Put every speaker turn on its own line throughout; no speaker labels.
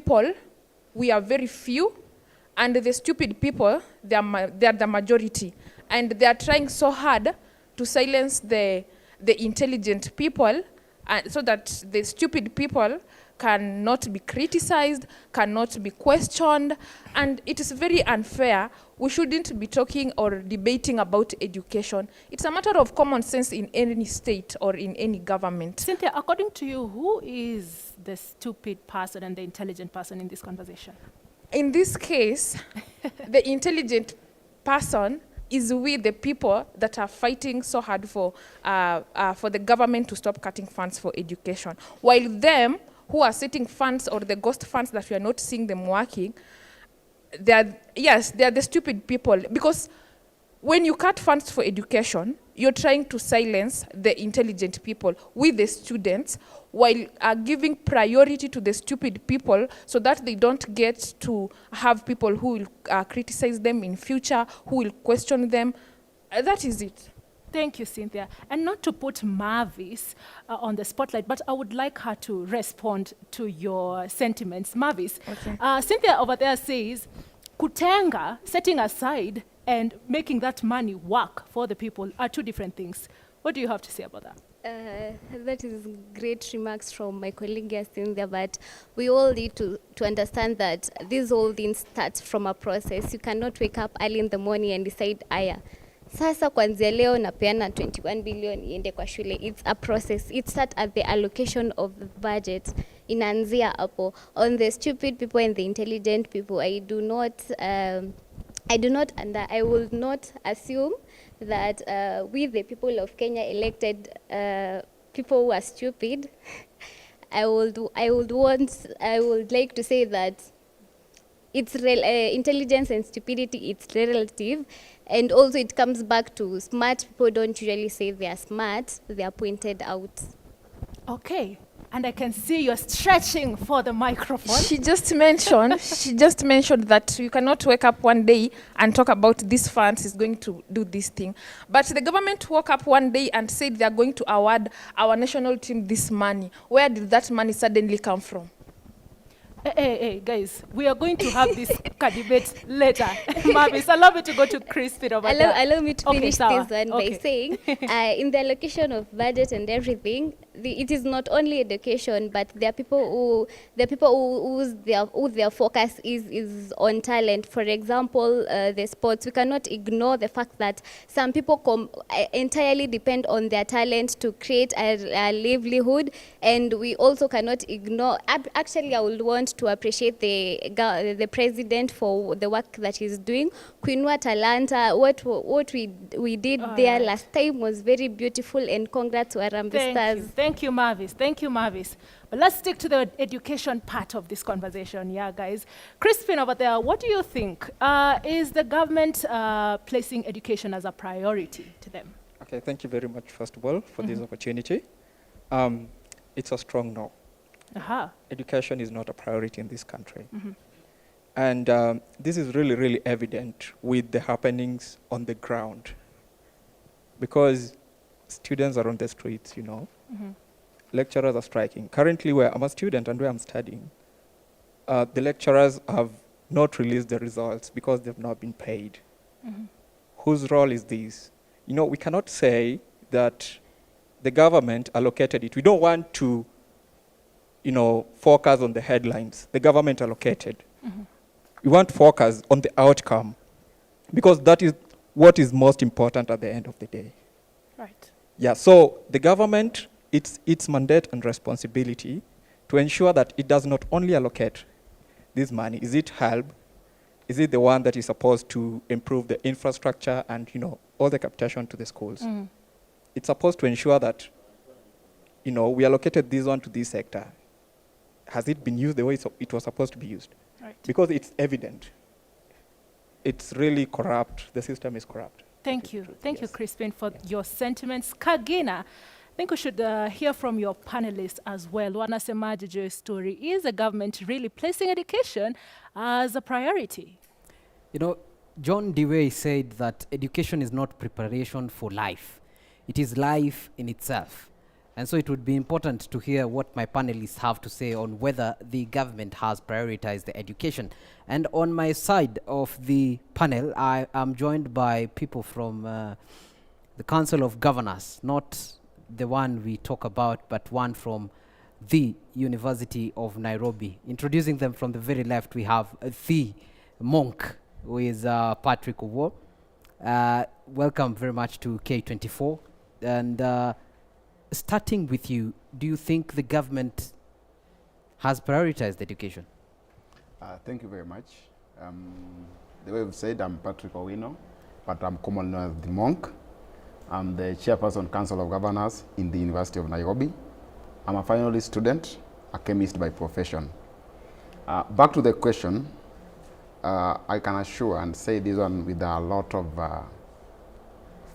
people, we are very few, and the stupid people, they are the majority. And they are trying so hard to silence the intelligent people, so that the stupid people cannot be criticized, cannot be questioned, and it is very unfair. We shouldn't be talking or debating about education. It's a matter of common sense in any state or in any government.
Cynthia, according to you, who is the stupid person and the intelligent person in this conversation?
In this case, the intelligent person is with the people that are fighting so hard for the government to stop cutting funds for education. While them who are setting funds, or the ghost funds that we are not seeing them working, they are the stupid people. Because when you cut funds for education, you're trying to silence the intelligent people with the students, while giving priority to the stupid people, so that they don't get to have people who will criticize them in future, who will question them. That is it.
Thank you, Cynthia. And not to put Mavis on the spotlight, but I would like her to respond to your sentiments. Mavis,
Okay.
Cynthia over there says, kutenga, setting aside, and making that money work for the people are two different things. What do you have to say about that?
That is great remarks from my colleague Cynthia, but we all need to understand that this whole thing starts from a process. You cannot wake up early in the morning and decide, aya, sasa kwanzia leo napeana 21 billion iende kwa shule. It's a process. It starts at the allocation of the budget. Inaanzia hapo. On the stupid people and the intelligent people, I will not assume that we, the people of Kenya, elected people who are stupid. I would like to say that it's intelligence and stupidity, it's relative, and also it comes back to smart people don't usually say they are smart, they are pointed out.
Okay. And I can see you're stretching for the microphone.
She just mentioned that you cannot wake up one day and talk about this funds is going to do this thing. But the government woke up one day and said they are going to award our national team this money. Where did that money suddenly come from?
Hey, guys, we are going to have this debate later. Mavis, allow me to go to Crispin over there.
Allow me to finish this one by
Okay.
saying, in the allocation of budget and everything, it is not only education, but there are people who their focus is on talent. For example, the sports. We cannot ignore the fact that some people entirely depend on their talent to create a livelihood, and we also cannot ignore. Actually, I would want to appreciate the president for the work that he's doing. Kuinua Talanta, what we did there last time was very beautiful, and congrats to Harambee Stars.
Thank you, Mavis. Thank you, Mavis. But let's stick to the education part of this conversation, yeah, guys. Crispin over there, what do you think? Is the government placing education as a priority to them?
Okay, thank you very much, first of all, for this opportunity. It's a strong no. Education is not a priority in this country. And this is really, really evident with the happenings on the ground. Because students are on the streets, you know. Lecturers are striking. Currently, where I'm a student and where I'm studying, the lecturers have not released the results because they've not been paid. Whose role is this? You know, we cannot say that the government allocated it. We don't want to, you know, focus on the headlines. The government allocated. We want to focus on the outcome, because that is what is most important at the end of the day.
Right.
Yeah, so the government, its mandate and responsibility to ensure that it does not only allocate this money. Is it HELB? Is it the one that is supposed to improve the infrastructure and, you know, all the capitation to the schools? It's supposed to ensure that, you know, we allocated this one to this sector. Has it been used the way it was supposed to be used?
Right.
Because it's evident. It's really corrupt. The system is corrupt.
Thank you. Thank you, Crispin, for your sentiments. Kagina, I think we should hear from your panelists as well. Wanasemaje juu ya story? Is the government really placing education as a priority?
You know, John Dewey said that education is not preparation for life. It is life in itself. And so it would be important to hear what my panelists have to say on whether the government has prioritized the education. And on my side of the panel, I am joined by people from the Council of Governors, not the one we talk about, but one from the University of Nairobi. Introducing them from the very left, we have the monk, who is Patrick Owo. Welcome very much to K24. And starting with you, do you think the government has prioritized education?
Thank you very much. The way we've said, I'm Patrick Owino, but I'm commonly known as the monk. I'm the chairperson Council of Governors in the University of Nairobi. I'm a final year student, a chemist by profession. Back to the question, I can assure and say this one with a lot of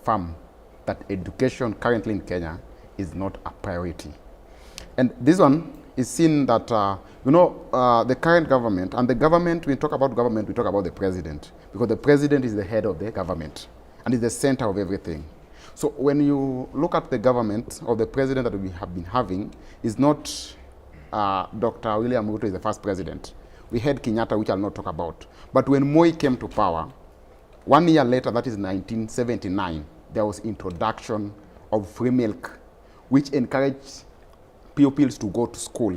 firm that education currently in Kenya is not a priority. And this one is seen that, the current government, and the government, when we talk about government, we talk about the president, because the president is the head of the government and is the center of everything. So when you look at the government or the president that we have been having, is not Dr. William Ruto is the first president. We had Kenyatta, which I'll not talk about. But when Moi came to power, 1 year later, that is 1979, there was introduction of free milk, which encouraged pupils to go to school,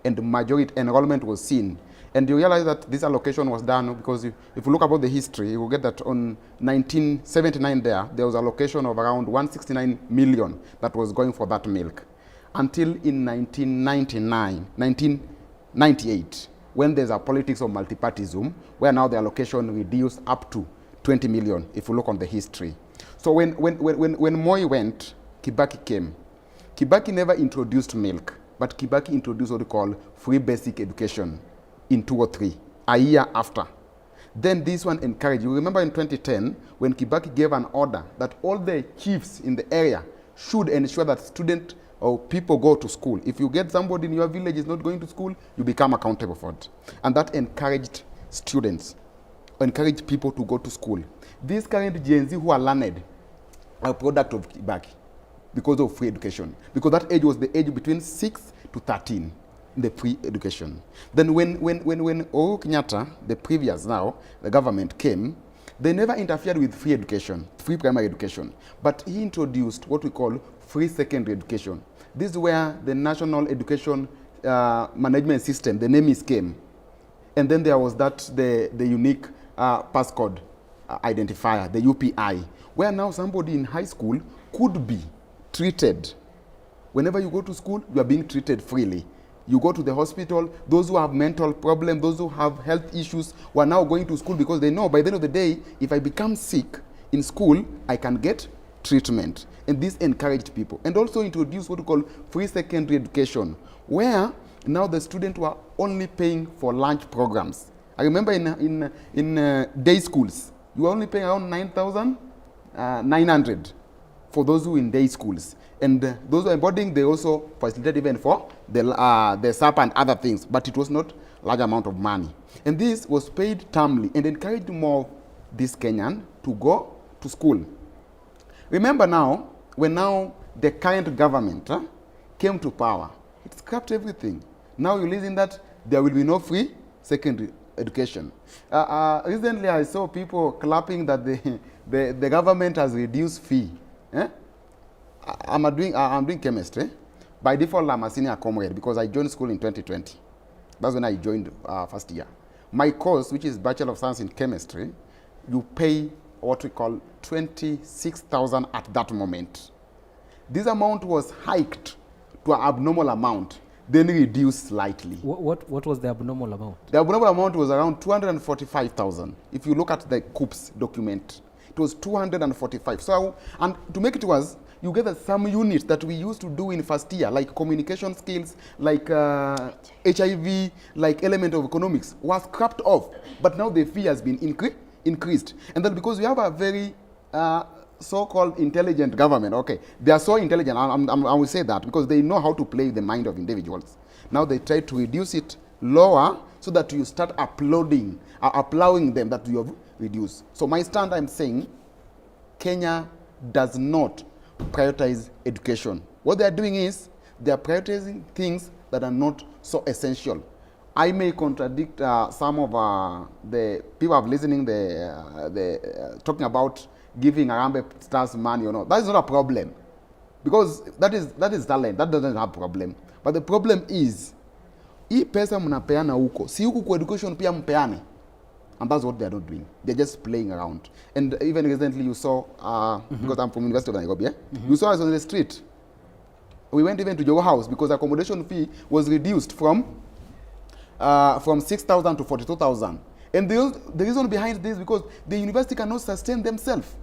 and the majority enrollment was seen. And you realize that this allocation was done because if you look about the history, you will get that on 1979 there was allocation of around 169 million that was going for that milk. Until in 1998, when there's a politics of multipartyism, where now the allocation reduced up to 20 million, if you look on the history. So when Moi went, Kibaki came. Kibaki never introduced milk, but Kibaki introduced what we call free basic education in 2003, a year after. Then this one encouraged. You remember in 2010, when Kibaki gave an order that all the chiefs in the area should ensure that students or people go to school. If you get somebody in your village is not going to school, you become accountable for it. And that encouraged students, encouraged people to go to school. These current Gen Z who are learned are a product of Kibaki because of free education. Because that age was the age between 6 to 13. The pre-education. Then when Uhuru Kenyatta, the previous now, the government came, they never interfered with free education, free primary education, but he introduced what we call free secondary education. This is where the National Education Management System, the NEMIS came. And then there was the unique passcode identifier, the UPI, where now somebody in high school could be treated. Whenever you go to school, you are being treated freely. You go to the hospital, those who have mental problems, those who have health issues, who are now going to school because they know by the end of the day, if I become sick in school, I can get treatment. And this encouraged people. And also introduced what we call free secondary education, where now the students were only paying for lunch programs. I remember in day schools, you were only paying around 9,900 for those who in day schools. And those who are boarding, they also facilitate even for the SAP and other things, but it was not large amount of money. And this was paid termly and encouraged more this Kenyan to go to school. Remember now, when now the current government came to power, it scrapped everything. Now you listen that there will be no free secondary education. Recently I saw people clapping that the government has reduced fee. I'm doing chemistry. By default, I'm a senior comrade because I joined school in 2020. That's when I joined first year. My course, which is Bachelor of Science in Chemistry, you pay what we call 26,000 at that moment. This amount was hiked to an abnormal amount, then reduced slightly.
What was the abnormal amount?
The abnormal amount was around 245,000. If you look at the COOPS document, it was 245. So, and to make it worse, you get some units that we used to do in first year, like communication skills, like HIV, like element of economics, was scrapped off. But now the fee has been increased. And then because we have a very so-called intelligent government, okay, they are so intelligent, I will say that, because they know how to play the mind of individuals. Now they try to reduce it lower so that you start applauding them that you have reduced. So my stand, I'm saying, Kenya does not prioritize education. What they are doing is they are prioritizing things that are not so essential. I may contradict some of the people have listening, talking about giving Harambee Stars money or not. That is not a problem, because that is talent. That doesn't have problem. But the problem is, hii pesa mnapeana huko, si huku kwa education pia mpeane. And that's what they are not doing. They're just playing around. And even recently you saw, because I'm from University of Nairobi, you saw us on the street. We went even to your house because accommodation fee was reduced from 6,000 to 42,000. And the reason behind this is because the university cannot sustain themselves.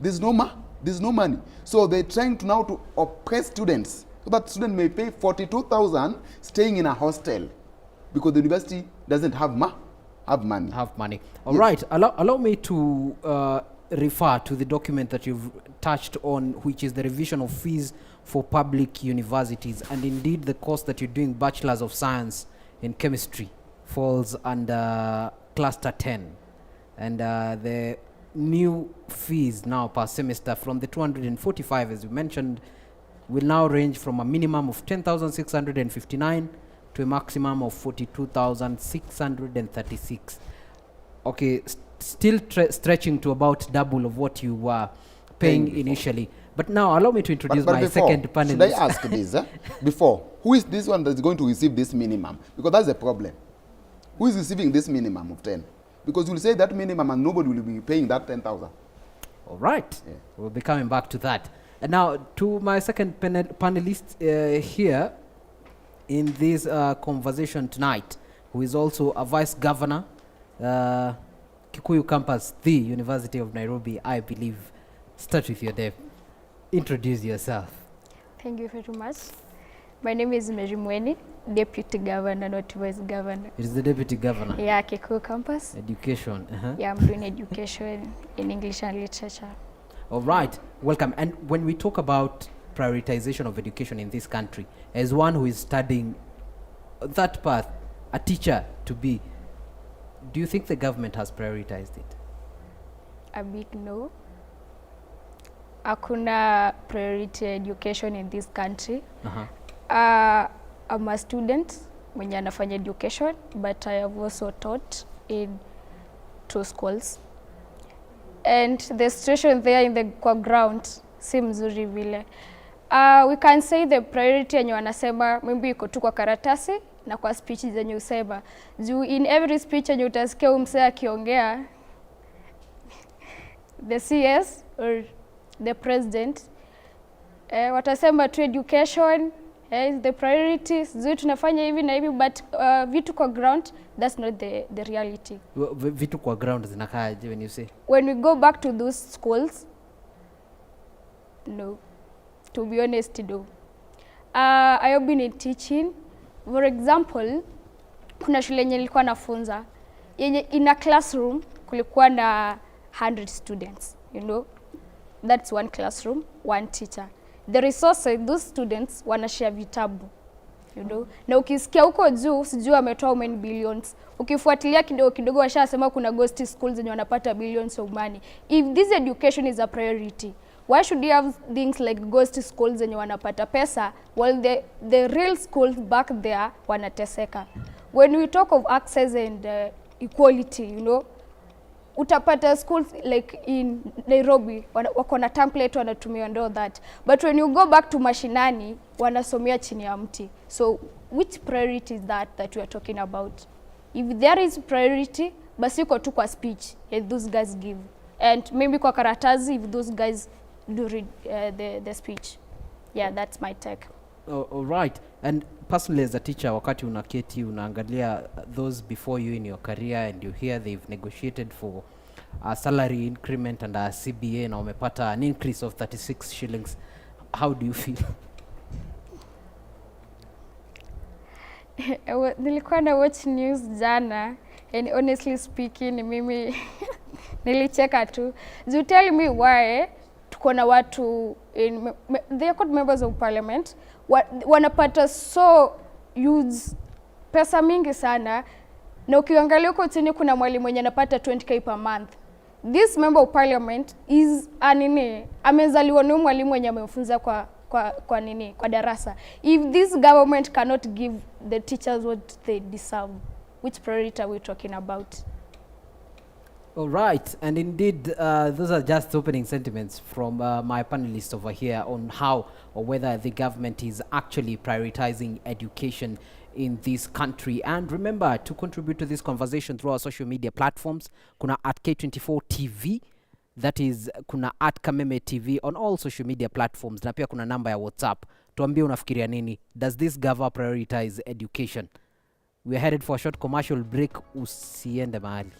There's no money. So they're trying to now to oppress students, so that students may pay 42,000 staying in a hostel because the university doesn't have money.
All right. Allow me to refer to the document that you've touched on, which is the revision of fees for public universities. And indeed, the course that you're doing, Bachelors of Science in Chemistry, falls under Cluster 10. And the new fees now per semester from the 245, as you mentioned, will now range from a minimum of 10,659 to a maximum of 42,636. Okay, still stretching to about double of what you were paying initially. But now allow me to introduce my second panelist.
Should I ask this? Before, who is this one that's going to receive this minimum? Because that's the problem. Who is receiving this minimum of 10? Because you'll say that minimum and nobody will be paying that 10,000.
All right. Yeah. We'll be coming back to that. And now to my second panelist here in this conversation tonight, who is also a vice governor, Kikuyu campus, the University of Nairobi, I believe. Start with your name. Introduce yourself.
Thank you very much. My name is Mary Mweni, Deputy Governor, not Vice Governor.
It is the Deputy Governor?
Yeah, Kikuyu campus.
Education.
Yeah, I'm doing education in English and literature.
All right, welcome. And when we talk about prioritization of education in this country, as one who is studying that path, a teacher to be, do you think the government has prioritized it?
A big no. Hakuna priority education in this country. I'm a student mwenye anafanya education, but I have also taught in 2 schools. And the situation there in the ground si mzuri vile. We can say the priority yenye wanasema maybe iko tu kwa karatasi na kwa speech zenye usema. Juu in every speech yenye utasikia umse akiongea, the CS or the president watasema tu education is the priority, zui tunafanya hivi na hivi, but vitu kwa ground, that's not the reality.
Vitu kwa ground zinakaaje when you say?
When we go back to those schools, no. To be honest, no. I have been in teaching. For example, kuna shule yenye nilikuwa nafunza, yenye in a classroom kulikuwa na 100 students, you know. That's one classroom, one teacher. The resources, those students wanashare vitabu, you know. Na ukisikia huko juu, sijui ametoa how many billions. Ukifuatilia kidogo kidogo washasema kuna ghost schools zenye wanapata billions of money. If this education is a priority, why should you have things like ghost schools zenye wanapata pesa while the real schools back there wanateseka? When we talk of access and equality, you know, utapata schools like in Nairobi wako na template wanatumia and all that, but when you go back to mashinani wanasomea chini ya mti. So which priority is that we are talking about? If there is priority, basi iko tu kwa speech those guys give, and maybe kwa karatazi if those guys do read the speech. Yeah, that's my take.
All right. And personally as a teacher, wakati unaketi unaangalia those before you in your career and you hear they've negotiated for a salary increment and a CBA na umepata an increase of 36 shillings, how do you feel?
Nilikuwa na watch news jana, and honestly speaking mimi nilicheka tu. You tell me why tuko na watu they are called members of parliament wanapata so huge pesa mingi sana, na ukiangalia huko chini kuna mwalimu mwenye anapata 20k per month. This member of parliament is amezaliwa na mwalimu mwenye amemfunza kwa kwa darasa. If this government cannot give the teachers what they deserve, which priority are we talking about?
All right, and indeed, those are just opening sentiments from my panelists over here on how or whether the government is actually prioritizing education in this country. And remember to contribute to this conversation through our social media platforms. Kuna at K24 TV, that is kuna at Kameme TV on all social media platforms. Na pia kuna namba ya WhatsApp. Tuambie unafikiria nini? Does this government prioritize education? We are headed for a short commercial break. Usiende mahali.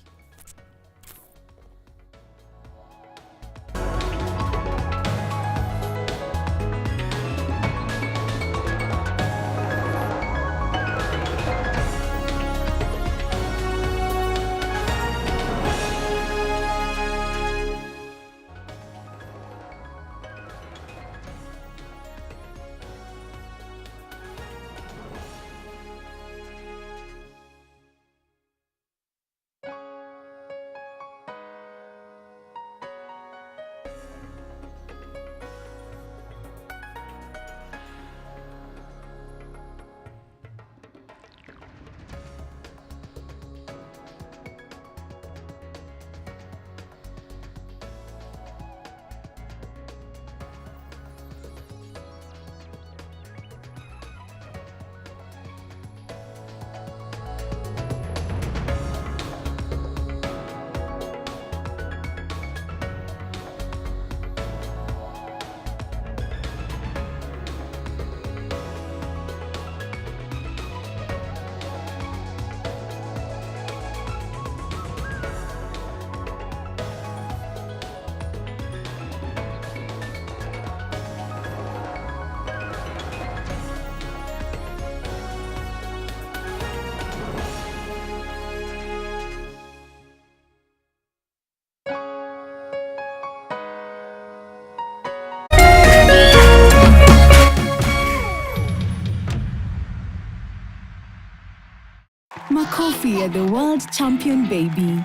Makofi ya the world champion baby.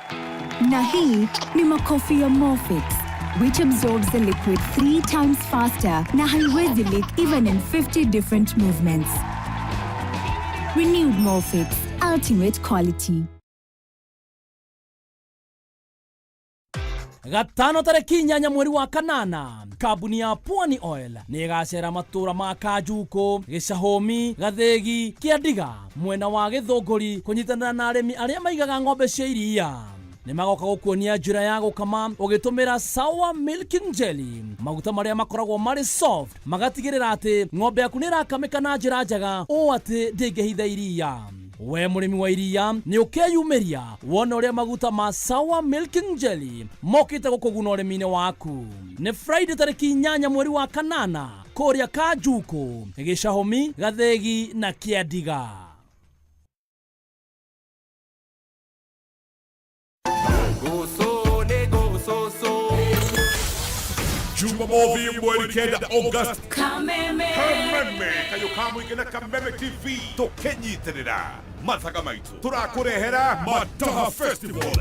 Na hii ni makofi ya Morphix, which absorbs the liquid 3 times faster na haiwezi leak even in 50 different movements. Renewed Morphix, ultimate quality.
Gatano tareki 8 mweri wa kanana, kambuni ya Pwani Oil nĩ ĩgacera matura ma Kanjuko, Gĩcahomi, Gathĩgi, Kĩandiga, mwena wa Gĩthũngũri kũnyitanĩra na arĩmi arĩa maigaga ng'ombe cia iria. Nĩ magoka gũkuonia njĩra ya gũkama ũgĩtũmĩra Sour Milking Jelly, maguta marĩa makoragwo marĩ soft, magatigĩrĩra atĩ ng'ombe yaku nĩ ĩrakamĩka na njĩra njega ũũ atĩ ndĩngĩhitha iria. We mũrĩmi wa iria nĩ ũkeyumĩria wona ũrĩa maguta ma Sour Milking Jelly mokĩte gũkũguna ũrĩmi-inĩ waku. Nĩ Friday tareki 8 mweri wa kanana, kũrĩa Kanjuko, Gĩcahomi, Gathĩgi na Kĩandiga.
Jumamosi mweri kenda August. Kameme kayo kamwikena Kameme TV tukenyitirira mathaga maitu turakurehera Mataha Festival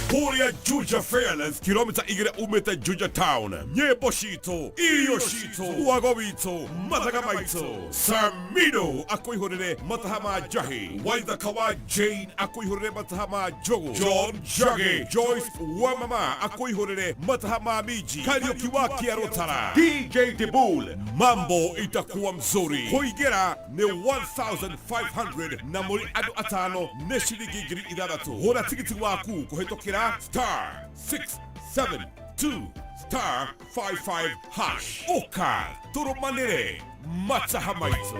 Kuria Juja Fairlands kilomita 2 umete Juja Town nyebo shito iyo shito wago wito mathaga maitu Samido akoihorere Mataha Majahi Waitha Kawa Jane akoihorere Mataha Majogo John Jage Joyce Wamama akoihorere Mataha Mamiji Karaoke wa Kiarotara DJ Debul mambo itakuwa mzuri kuigera ni 1500 na muri adu atano ne shilingi ngiri 6 hora tikiti waku kuhetokera *672*55# oka turumanire Mataha maitu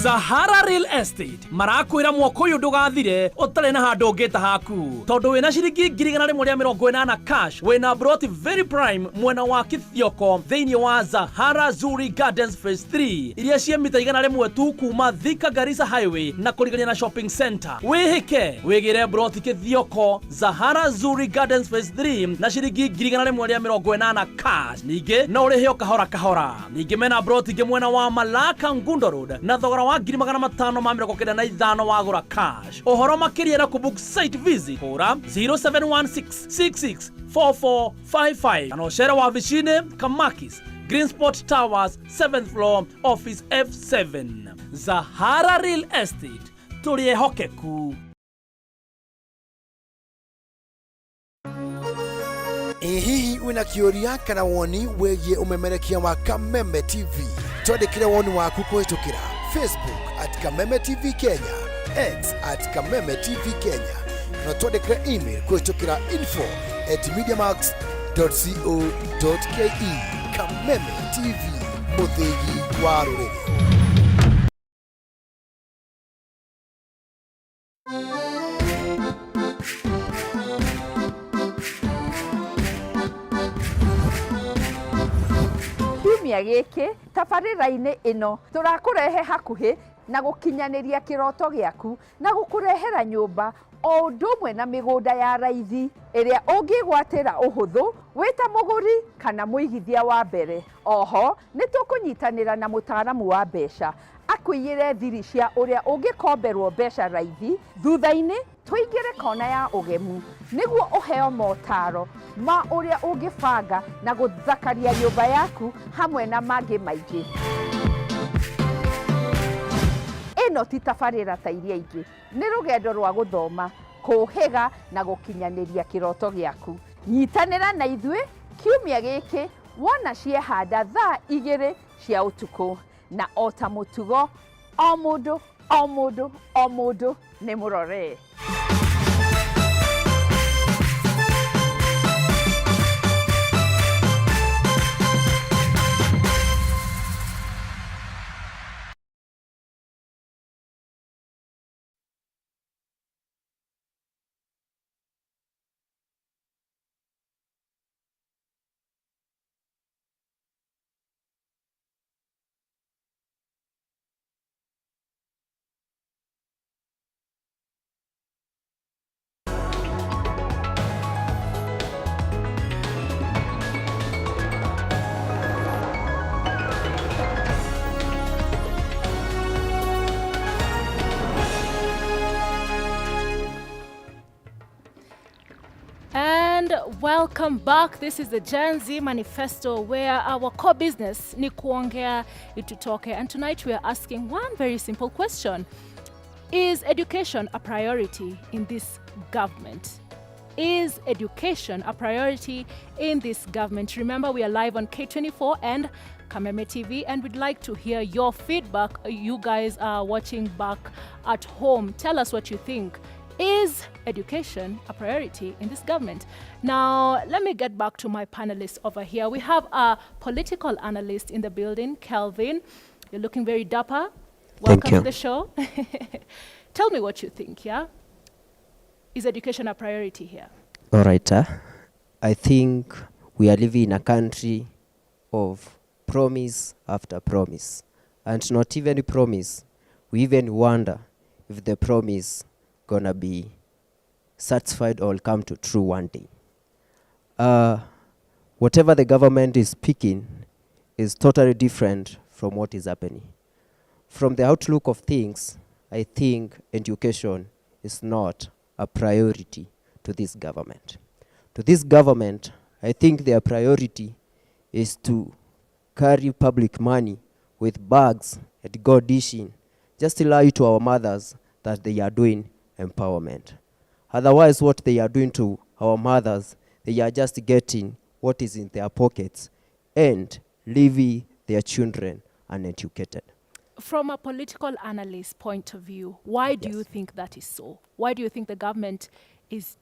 Sahara Real Estate marakwira mwako uyu ndugathire utare na handu ngita haku tondu wina ciringi 180 cash wina broti very prime mwena wa Kithioko thiini wa Sahara Zuri Gardens Phase 3 iria cie mita 100 tu kuma Thika Garissa Highway na kurigania na shopping center. Wihike wigire broti Kithioko Sahara Zuri Gardens Phase 3 na ciringi 180 cash ninge no urihe kahora kahora. Ninge mena broti nge mwena wa Malaka Ngundo Road na thogora wa 595 wagũra cash. Ũhoro makĩria na kũbook site visit hũra 0716664455 kana ũcere wabici-inĩ Kamakis Greensport Towers 7th floor office F7. Zahara Real Estate, tũrĩehokeku.
Hihi wĩna kĩũria kana woni wĩgiĩ ũmemerekia wa Kameme TV? Twandĩkĩre woni waku kũhĩtũkĩra Facebook @Kameme TV Kenya, X @Kameme TV Kenya, na twandĩkĩre email kũhĩtũkĩra info@mediamax.co.ke. Kameme TV, mũthĩgi wa rũrĩrĩ.
Kiumia gĩkĩ tabarĩra-inĩ ĩno tũrakũrehe hakuhĩ na gũkinyanĩria kĩroto gĩaku na gũkũrehera nyũmba o ũndũ ũmwe na mĩgũnda ya raithi ĩrĩa ũngĩgwatĩra ũhũthũ wĩ ta mũgũri kana mũigithia wa mbere. Oho nĩ tũkũnyitanĩra na mũtaaramu wa mbeca akũiyĩre thiri cia ũrĩa ũngĩkomberwo mbeca raithi. Thutha-inĩ tũingĩre kona ya ũgemu nĩguo ũheo motaro ma ũrĩa ũngĩbanga na gũthakaria nyũmba yaku hamwe na mangĩ maingĩ. Ĩno ti tabarĩra ta iria ingĩ, nĩ rũgendo rwa gũthoma, kũhĩga na gũkinyanĩria kĩroto gĩaku. Nyitanĩra na ithuĩ kiumia gĩkĩ wona ciehanda thaa 2 cia ũtukũ, na o ta mũtugo o mũndũ nĩ mũrore.
Welcome back. This is the Gen Z Manifesto, where our core business ni kuongea itutoke, and tonight we are asking one very simple question: is education a priority in this government? Is education a priority in this government? Remember, we are live on K24 and Kameme TV, and we'd like to hear your feedback. You guys are watching back at home. Tell us what you think. Is education a priority in this government? Now, let me get back to my panelists over here. We have a political analyst in the building, Kelvin. You're looking very dapper. Welcome to the show. Tell me what you think, yeah? Is education a priority here?
All right. I think we are living in a country of promise after promise. And not even promise. We even wonder if the promise gonna be satisfied or come to true one day. Whatever the government is speaking is totally different from what is happening. From the outlook of things, I think education is not a priority to this government. To this government, I think their priority is to carry public money with bags and go dishing, just to lie to our mothers that they are doing empowerment. Otherwise, what they are doing to our mothers, they are just getting what is in their pockets and leaving their children uneducated.
From a political analyst point of view, why do you think that is so? Why do you think the government is,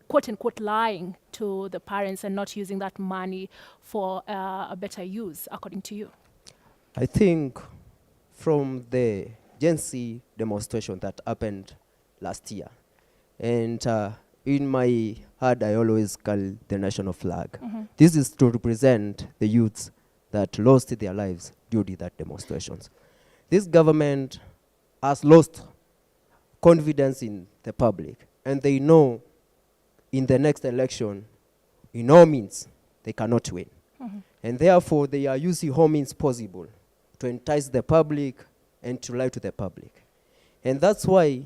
quote unquote, lying to the parents and not using that money for a better use, according to you?
I think from the Gen Z demonstration that happened last year, and in my heart I always call the national flag. Mm-hmm. This is to represent the youths that lost their lives during that demonstrations. This government has lost confidence in the public, and they know in the next election, in all means, they cannot win. Mm-hmm. And therefore, they are using all means possible to entice the public and to lie to the public. And that's why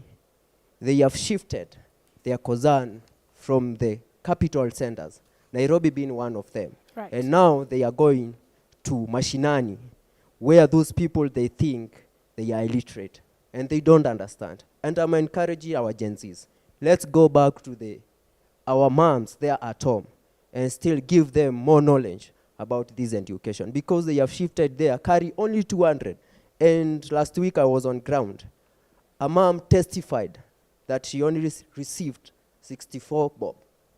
they have shifted their concern from the capital centers, Nairobi being one of them.
Right.
And now they are going to Mashinani, where those people, they think they are illiterate and they don't understand. And I'm encouraging our Gen Zs, let's go back to our moms there at home and still give them more knowledge about this education, because they have shifted there, carry only 200. And last week I was on ground. A mom testified that she only received 64 bob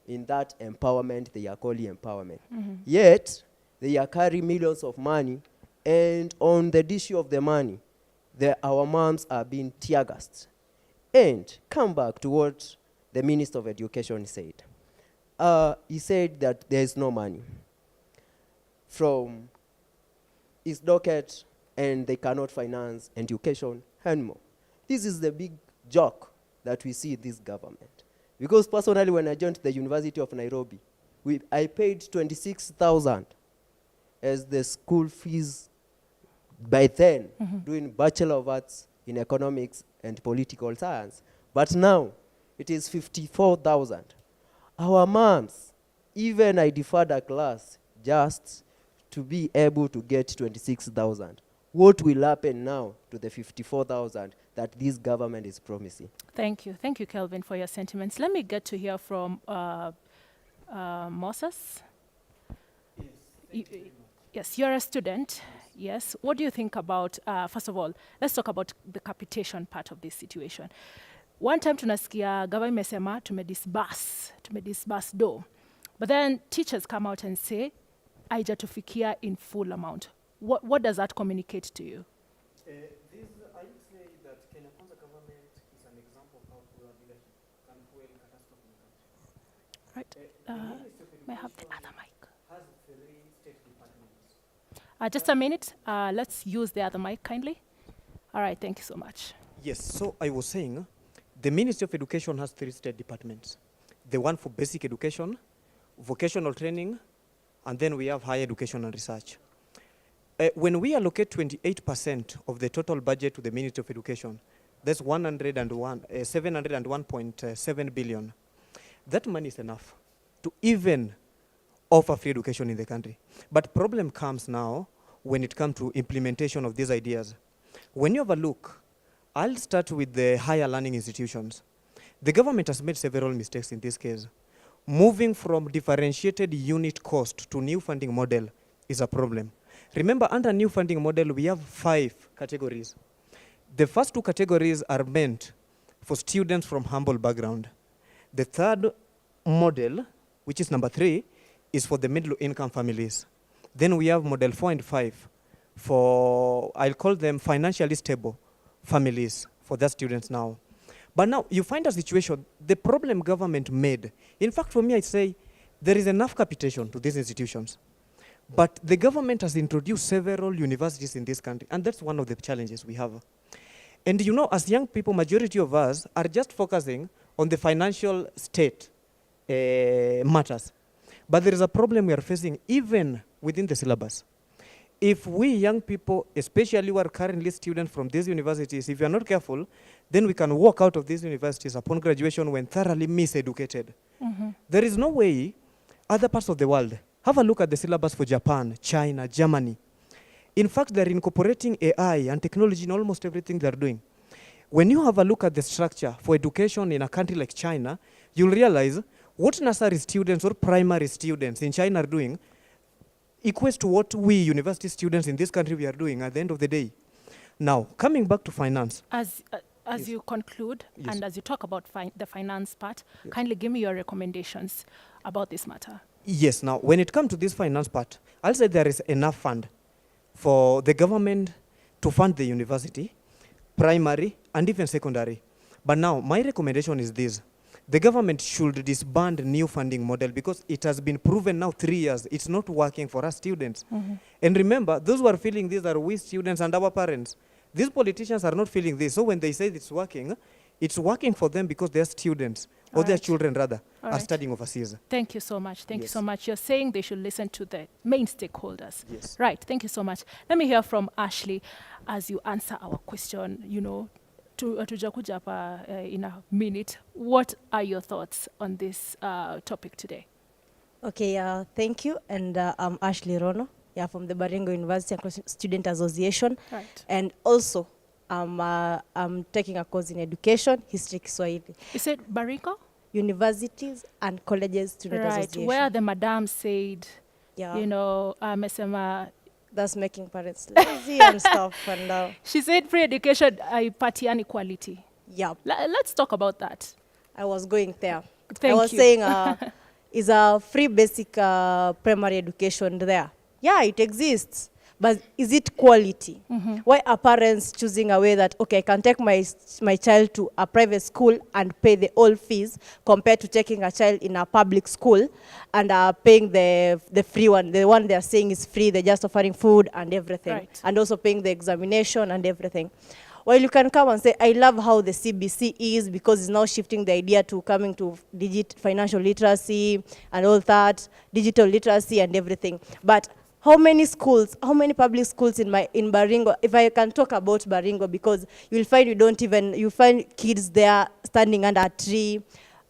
in that empowerment they are calling empowerment. Yet, they are carrying millions of money, and on the issue of the money, our moms are being tear-gassed. And come back to what the Minister of Education said. He said that there is no money from his docket, and they cannot finance education anymore. This is the big joke that we see in this government. Because personally, when I joined the University of Nairobi, I paid 26,000 as the school fees by then, doing Bachelor of Arts in Economics and Political Science. But now, it is 54,000. Our moms, even I deferred a class just to be able to get 26,000. What will happen now to the 54,000 that this government is promising?
Thank you. Thank you, Kelvin, for your sentiments. Let me get to hear from Moses. Yes, you're a student. Yes. What do you think about, first of all, let's talk about the capitation part of this situation. One time tunasikia government imesema tumedisburse do. But then teachers come out and say, haijatufikia in full amount. What does that communicate to you?
I would say that Kenya Kwanza government is an example of how poor leadership can fuel catastrophe in the country.
Right. May I have the other mic?
Has 3 state departments.
Just a minute. Let's use the other mic kindly. All right. Thank you so much.
Yes. So I was saying, the Ministry of Education has 3 state departments. The one for basic education, vocational training, and then we have higher education and research. When we allocate 28% of the total budget to the Ministry of Education, that's 701.7 billion. That money is enough to even offer free education in the country. But problem comes now when it comes to implementation of these ideas. When you have a look, I'll start with the higher learning institutions. The government has made several mistakes in this case. Moving from differentiated unit cost to new funding model is a problem. Remember, under new funding model, we have 5 categories. The first 2 categories are meant for students from humble background. The third model, which is number 3, is for the middle income families. Then we have model 4 and 5 for, I'll call them financially stable families for their students now. But now you find a situation, the problem government made. In fact, for me, I say there is enough capitation to these institutions. But the government has introduced several universities in this country, and that's one of the challenges we have. And you know, as young people, majority of us are just focusing on the financial state matters. But there is a problem we are facing even within the syllabus. If we young people, especially who are currently students from these universities, if you are not careful, then we can walk out of these universities upon graduation when thoroughly miseducated. There is no way other parts of the world. Have a look at the syllabus for Japan, China, Germany. In fact, they're incorporating AI and technology in almost everything they're doing. When you have a look at the structure for education in a country like China, you'll realize what nursery students or primary students in China are doing equates to what we university students in this country we are doing at the end of the day. Now, coming back to finance.
As
Yes.
you conclude,
Yes.
and as you talk about the finance part, kindly give me your recommendations about this matter.
Yes, now, when it comes to this finance part, I'll say there is enough fund for the government to fund the university, primary, and even secondary. But now, my recommendation is this. The government should disband new funding model because it has been proven now 3 years. It's not working for us students. And remember, those who are feeling these are we students and our parents. These politicians are not feeling this. So when they say it's working, It's working for them because their students, or their children rather,
All
are
right.
studying overseas.
Thank you so much. Thank you
Yes.
so much. You're saying they should listen to the main stakeholders.
Yes.
Right. Thank you so much. Let me hear from Ashley as you answer our question, tujakuja hapa in a minute. What are your thoughts on this topic today?
Okay, thank you. And I'm Ashley Rono, from the Baringo University Student Association.
Right.
And also, I'm taking a course in education, history, Kiswahili.
You said Baringo?
Universities and colleges student
Right,
association.
where the madam said, amesema
that's making parents lazy and stuff. And
she said free education haipatiani quality.
Yeah.
Let's talk about that.
I was going there.
Thank
I was
you.
saying is a free basic primary education there. Yeah, it exists. But is it quality?
Mhm.
Why are parents choosing a way that, okay, I can take my child to a private school and pay the whole fees compared to taking a child in a public school and paying the free one, the one they're saying is free, they're just offering food and everything.
Right.
And also paying the examination and everything. Well, you can come and say, I love how the CBC is because it's now shifting the idea to coming to financial literacy and all that, digital literacy and everything. But how many schools, how many public schools in Baringo, if I can talk about Baringo, because you'll find you find kids there standing under a tree.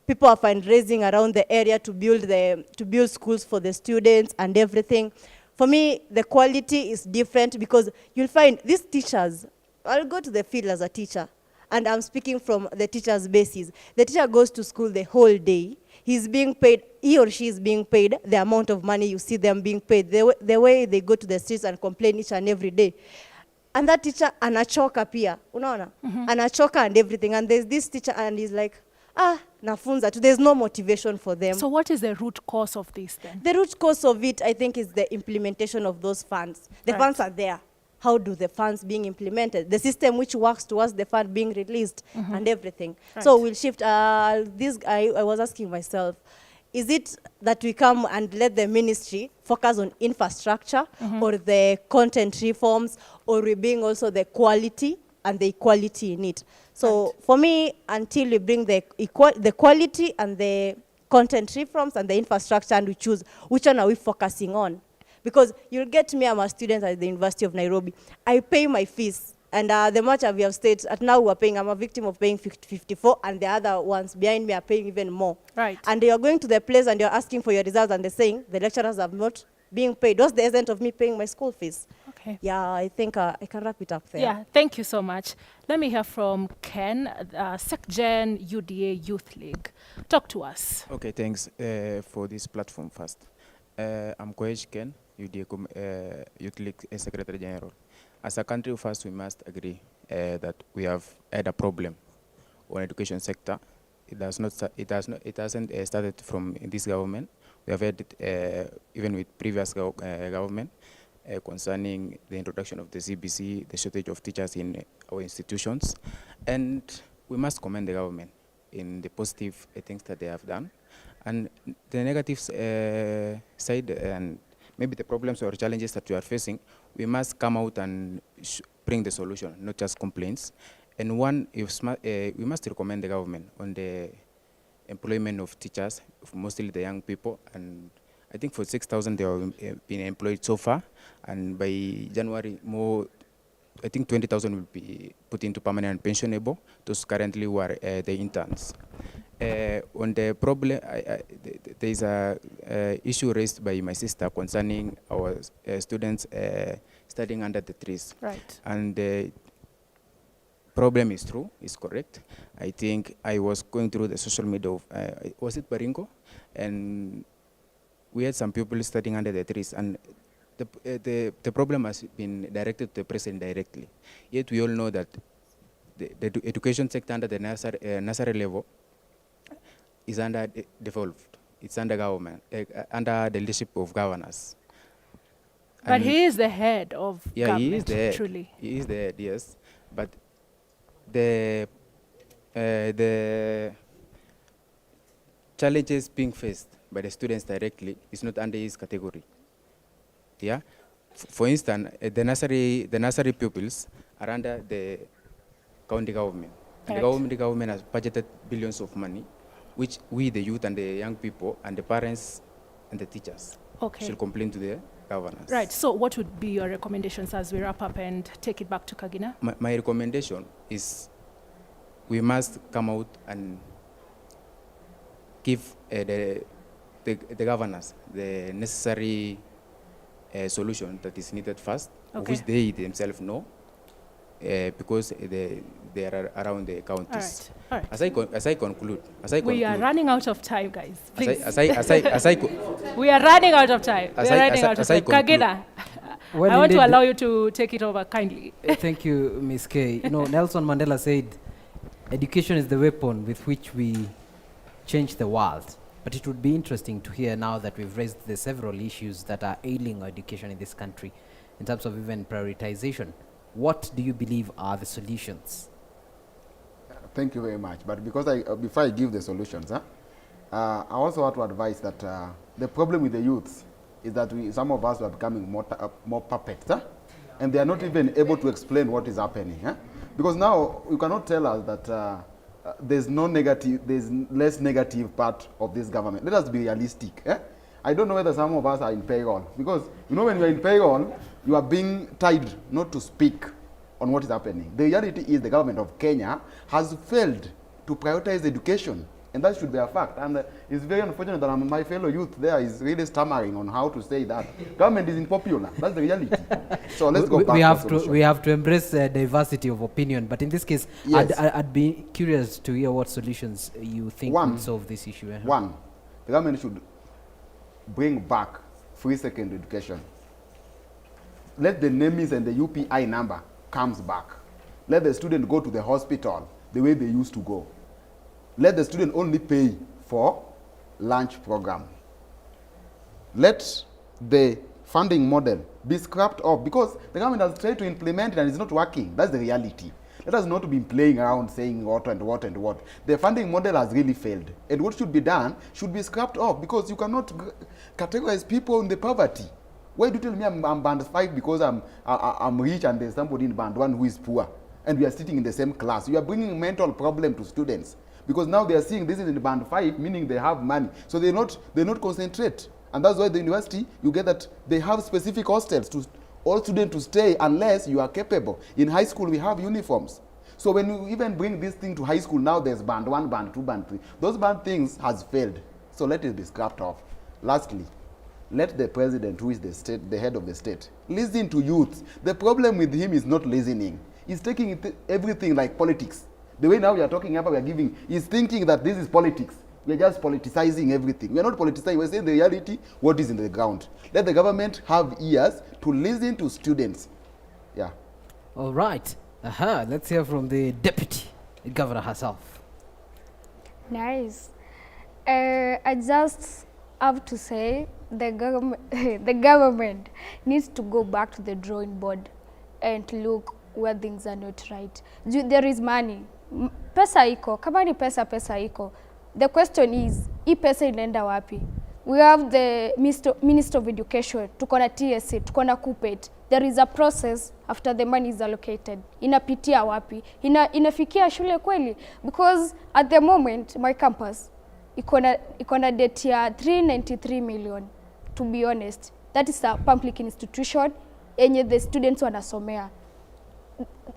People are fundraising around the area to build schools for the students and everything. For me, the quality is different because you'll find these teachers, I'll go to the field as a teacher, and I'm speaking from the teacher's basis. The teacher goes to school the whole day. He's being paid, he or she is being paid the amount of money you see them being paid, the way they go to the streets and complain each and every day. And that teacher, anachoka pia, unaona? Anachoka and everything. And there's this teacher and he's like, nafunza tu. There's no motivation for them.
So what is the root cause of this then?
The root cause of it, I think, is the implementation of those funds. The
Right.
funds are there. How do the funds being implemented? The system which works towards the fund being released and everything.
Right.
So we'll shift. I was asking myself, is it that we come and let the ministry focus on infrastructure or the content reforms, or we bring also the quality and the equality in it? So for me, until we bring the quality and the content reforms and the infrastructure, and we choose which one are we focusing on. Because you'll get me, I'm a student at the University of Nairobi. I pay my fees. And the much we have stayed, at now we're paying, I'm a victim of paying 54, and the other ones behind me are paying even more.
Right.
And you're going to the place and you're asking for your results, and they're saying the lecturers have not being paid. What's the essence of me paying my school fees?
Okay.
Yeah, I think I can wrap it up there.
Yeah, thank you so much. Let me hear from Ken, SecGen UDA Youth League. Talk to us.
Okay, thanks for this platform first. I'm Koech Ken, UDA Youth League Secretary General. As a country, first we must agree that we have had a problem on education sector. It hasn't started from this government. We have had it even with previous government concerning the introduction of the CBC, the shortage of teachers in our institutions, and we must commend the government in the positive things that they have done, and the negative side and maybe the problems or challenges that we are facing. We must come out and bring the solution, not just complaints. And one, we must recommend the government on the employment of teachers, mostly the young people. And I think for 6,000 they have been employed so far. And by January, I think 20,000 will be put into permanent and pensionable. Those currently who are the interns. On the problem, there is a issue raised by my sister concerning our students studying under the trees.
Right.
And the problem is true, is correct. I think I was going through the social media of, was it Baringo? And we had some people studying under the trees, and the problem has been directed to the president directly. Yet we all know that the education sector under the nursery level is underdeveloped. It's under government, under the leadership of governors.
But he is the head of government,
he is the head.
truly.
He is the head, yes. But the challenges being faced by the students directly is not under his category. Yeah. For instance, the nursery pupils are under the county government. And the government has budgeted billions of money, which we, the youth and the young people and the parents and the teachers should complain to the governors.
Right. So what would be your recommendations as we wrap up and take it back to Kagina?
My recommendation is we must come out and give the governors the necessary solution that is needed first, which they themselves know, because they are around the counties.
All right.
As I conclude,
we are running out of time, guys. Please.
We
are running out of time. Kagina, I want to allow you to take it over kindly.
Thank you, Ms. K. You know, Nelson Mandela said, education is the weapon with which we change the world. But it would be interesting to hear now that we've raised the several issues that are ailing education in this country in terms of even prioritization. What do you believe are the solutions?
Thank you very much. But because before I give the solutions, I also want to advise that the problem with the youths is that some of us are becoming more puppets, and they are not even able to explain what is happening. Because now you cannot tell us that there's less negative part of this government. Let us be realistic. I don't know whether some of us are in payroll, because you know when you're in payroll, you are being tied not to speak on what is happening. The reality is the government of Kenya has failed to prioritize education, and that should be a fact. And it's very unfortunate that my fellow youth there is really stammering on how to say that. Government is unpopular. That's the reality. So let's go back to
we have to embrace diversity of opinion. But in this case, yes, I'd be curious to hear what solutions you think would solve this issue.
One, the government should bring back free secondary education. Let the NEMIS and the UPI number comes back. Let the student go to the hospital the way they used to go. Let the student only pay for lunch program. Let the funding model be scrapped off, because the government has tried to implement it and it's not working. That's the reality. Let us not be playing around saying what and what and what. The funding model has really failed. And what should be done should be scrapped off, because you cannot categorize people in the poverty. Why do you tell me I'm band 5 because I'm rich and there's somebody in band 1 who is poor, and we are sitting in the same class? You are bringing mental problem to students, because now they are seeing this is in band 5, meaning they have money. So they not concentrate. And that's why the university, you get that they have specific hostels to all students to stay unless you are capable. In high school, we have uniforms. So when you even bring this thing to high school, now there's band 1, band 2, band 3. Those band things has failed. So let it be scrapped off. Lastly, let the president, who is the head of the state, listen to youth. The problem with him is not listening. He's taking everything like politics. The way now we are talking about, he's thinking that this is politics. We are just politicizing everything. We are not politicizing. We're saying the reality, what is in the ground. Let the government have ears to listen to students. Yeah.
All right. Let's hear from the deputy governor herself.
Nice. I just have to say the government needs to go back to the drawing board and to look where things are not right. There is money. Pesa iko. Kama ni pesa iko. The question is, hii pesa inaenda wapi? We have the Minister of Education, tuko na TSA, tuko na KUPPET. There is a process after the money is allocated. Inapitia wapi? Inafikia shule kweli? Because at the moment, my campus, iko na debt ya 393 million, to be honest. That is a public institution, enye the students wanasomea.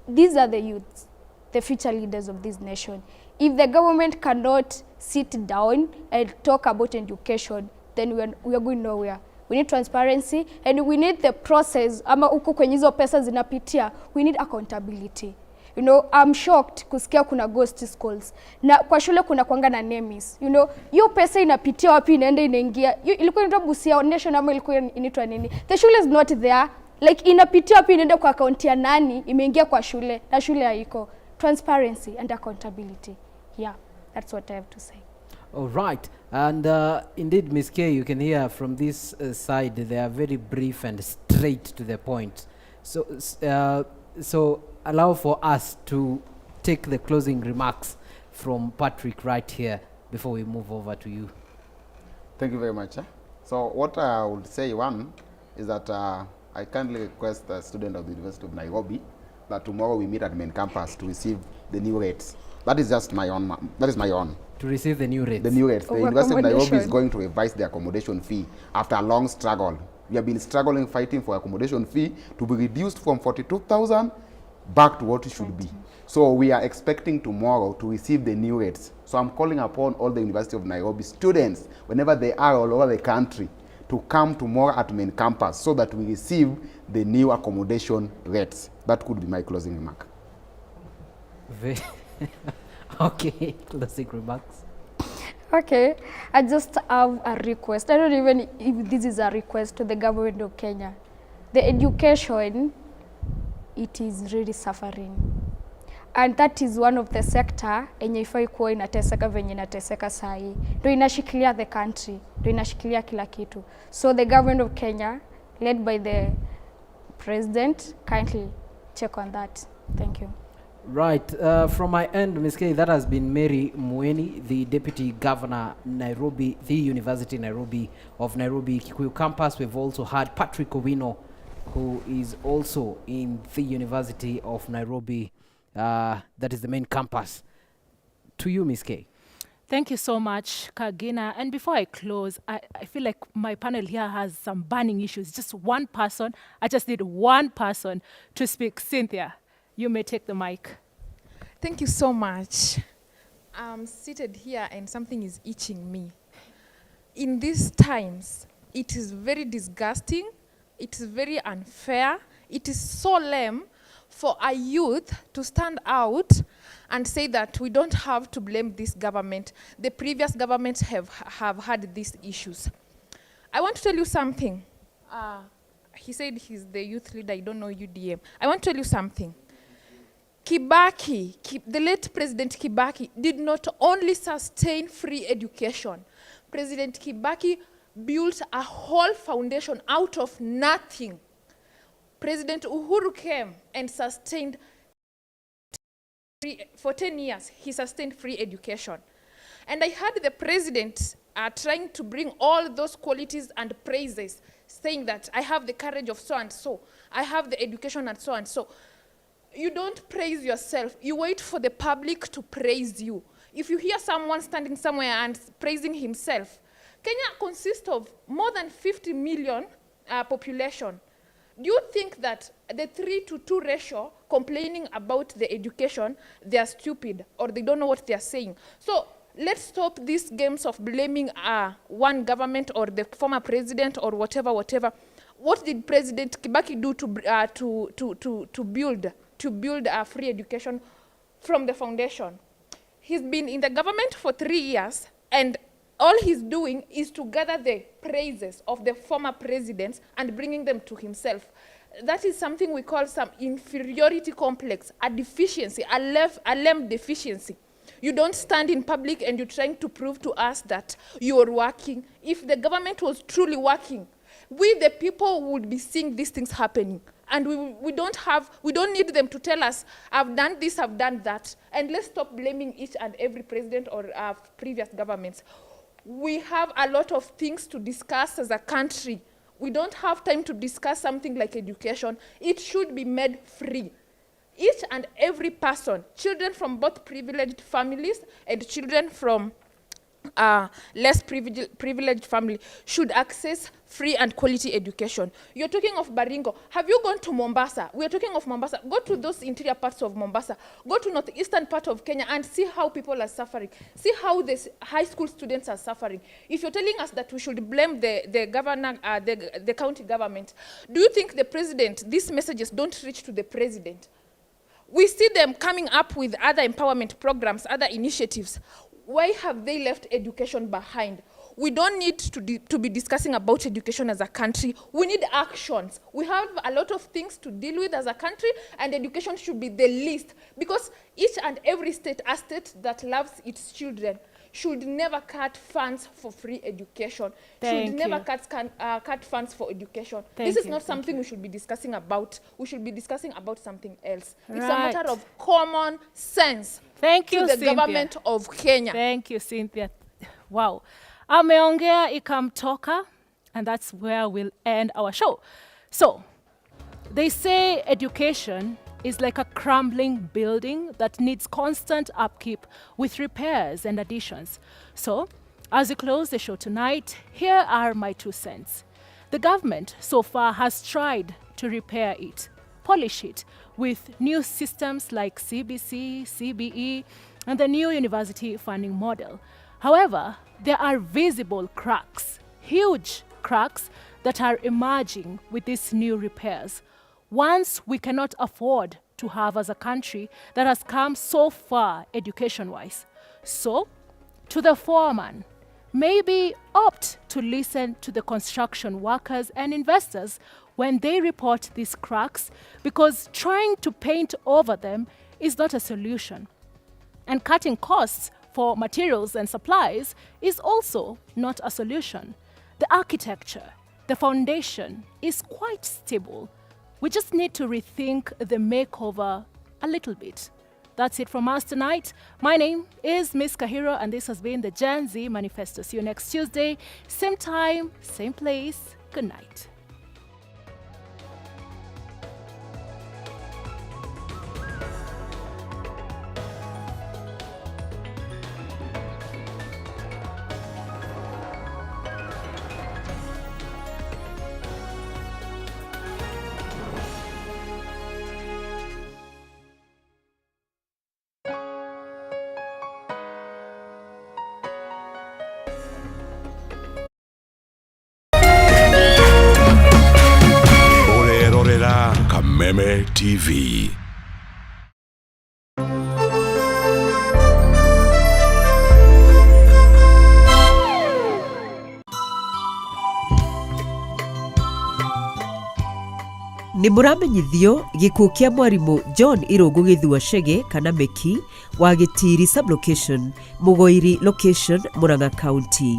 These are the youths, the future leaders of this nation. If the government cannot sit down and talk about education, then we are going nowhere. We need transparency, and we need the process. Ama huku kwenye hizo pesa zinapitia, we need accountability. You know, I'm shocked kusikia kuna ghost schools. Na kwa shule kuna kuanga na NEMIS. You know, hiyo pesa inapitia wapi, inaenda inaingia. Ilikuwa inaitwa Busia Nation ama ilikuwa inaitwa nini? The shule is not there. Like inapitia wapi, inaenda kwa account ya nani, imeingia kwa shule, na shule haiko. Transparency and accountability. Yeah, that's what I have to say.
All right. And indeed, Ms. K, you can hear from this side, they are very brief and straight to the point. So allow for us to take the closing remarks from Patrick right here before we move over to you.
Thank you very much. So what I would say, one, is that I kindly request the student of the University of Nairobi that tomorrow we meet at main campus to receive the new rates. That is just my own. That is my own.
To receive the new rates.
The new rates. The University of Nairobi is going to revise the accommodation fee after a long struggle. We have been struggling, fighting for accommodation fee to be reduced from 42,000 back to what it should be. So we are expecting tomorrow to receive the new rates. So I'm calling upon all the University of Nairobi students, whenever they are all over the country, to come tomorrow at main campus so that we receive the new accommodation rates. That could be my closing remark.
Okay, closing remarks.
Okay, I just have a request. I don't even if this is a request to the government of Kenya. The education, it is really suffering. And that is one of the sector enye ifai kuwa inateseka venye inateseka sahi. Ndio inashikilia the country, ndio inashikilia kila kitu. So the government of Kenya, led by the president, kindly check on that. Thank you.
Right, from my end, Ms. K, that has been Mary Mueni, the Deputy Governor, Nairobi, the University Nairobi of Nairobi Kikuyu campus. We've also had Patrick Owino, who is also in the University of Nairobi, that is the main campus. To you, Ms. K.
Thank you so much, Kagina. And before I close, I feel like my panel here has some burning issues. Just one person. I just need one person to speak. Cynthia, you may take the mic.
Thank you so much. I'm seated here and something is itching me. In these times, it is very disgusting. It is very unfair. It is so lame for a youth to stand out and say that we don't have to blame this government. The previous governments have had these issues. I want to tell you something. He said he's the youth leader. I don't know UDM. I want to tell you something. Kibaki, the late President Kibaki, did not only sustain free education. President Kibaki built a whole foundation out of nothing. President Uhuru came and sustained for 10 years, he sustained free education. And I heard the president trying to bring all those qualities and praises, saying that I have the courage of so and so, I have the education and so and so. You don't praise yourself. You wait for the public to praise you. If you hear someone standing somewhere and praising himself, Kenya consists of more than 50 million population. Do you think that the 3-to-2 ratio complaining about the education, they are stupid or they don't know what they are saying? So let's stop these games of blaming one government or the former president or whatever. What did President Kibaki do to build a free education from the foundation? He's been in the government for 3 years, and all he's doing is to gather the praises of the former presidents and bringing them to himself. That is something we call some inferiority complex, a deficiency, a lame deficiency. You don't stand in public and you're trying to prove to us that you're working. If the government was truly working, we the people would be seeing these things happening. And we don't need them to tell us, I've done this, I've done that. And let's stop blaming each and every president or previous governments. We have a lot of things to discuss as a country. We don't have time to discuss something like education. It should be made free. Each and every person, children from both privileged families and children from less privileged family, should access free and quality education. You're talking of Baringo. Have you gone to Mombasa? We're talking of Mombasa. Go to those interior parts of Mombasa. Go to northeastern part of Kenya and see how people are suffering. See how the high school students are suffering. If you're telling us that we should blame the governor, the county government, do you think the president, these messages don't reach to the president? We see them coming up with other empowerment programs, other initiatives. Why have they left education behind? We don't need to be discussing about education as a country. We need actions. We have a lot of things to deal with as a country, and education should be the least. Because each and every state, a state that loves its children, should never cut funds for free education. Should never cut funds for education. This is not something we should be discussing about. We should be discussing about something else. It's a matter of common sense.
Thank you,
to the
Cynthia.
government of Kenya.
Thank you, Cynthia. Wow. Ameongea ikamtoka, and that's where we'll end our show. So, they say education is like a crumbling building that needs constant upkeep with repairs and additions. So, as we close the show tonight, here are my 2 cents. The government so far has tried to repair it, polish it with new systems like CBC, CBE, and the new university funding model. However, there are visible cracks, huge cracks that are emerging with these new repairs. Ones we cannot afford to have as a country that has come so far education-wise. So, to the foreman, maybe opt to listen to the construction workers and investors when they report these cracks, because trying to paint over them is not a solution. And cutting costs for materials and supplies is also not a solution. The architecture, the foundation is quite stable. We just need to rethink the makeover a little bit. That's it from us tonight. My name is Miss Kahiro, and this has been the Gen Z Manifesto. See you next Tuesday, same time, same place. Good night.
Kameme TV.
Nĩ mũramenyithio gĩkuũ kĩa mwarimũ John Irũngũ Gĩthua Chege kana Meki wa Gĩtiri sublocation Mũgoiri location Murang'a County,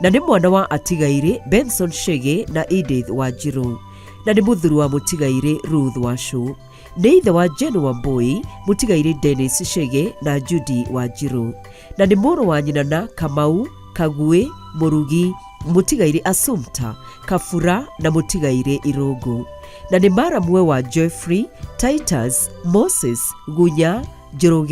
na nĩ mwana wa atigaire Benson Chege na Edith Wanjiru, na nĩ mũthuri wa mũtigaire Ruth Washu, nĩ ithe wa Jane Wambui, mũtigaire Dennis Chege na Judy Wanjiru, na nĩ mũrũ wa nyina na Kamau, Kagwe, Mũrugi, mũtigaire Assumpta, Kafura na mũtigaire Irũngũ, na nĩ maramwe wa Jeffrey, Titus, Moses, Gunya, Njoroge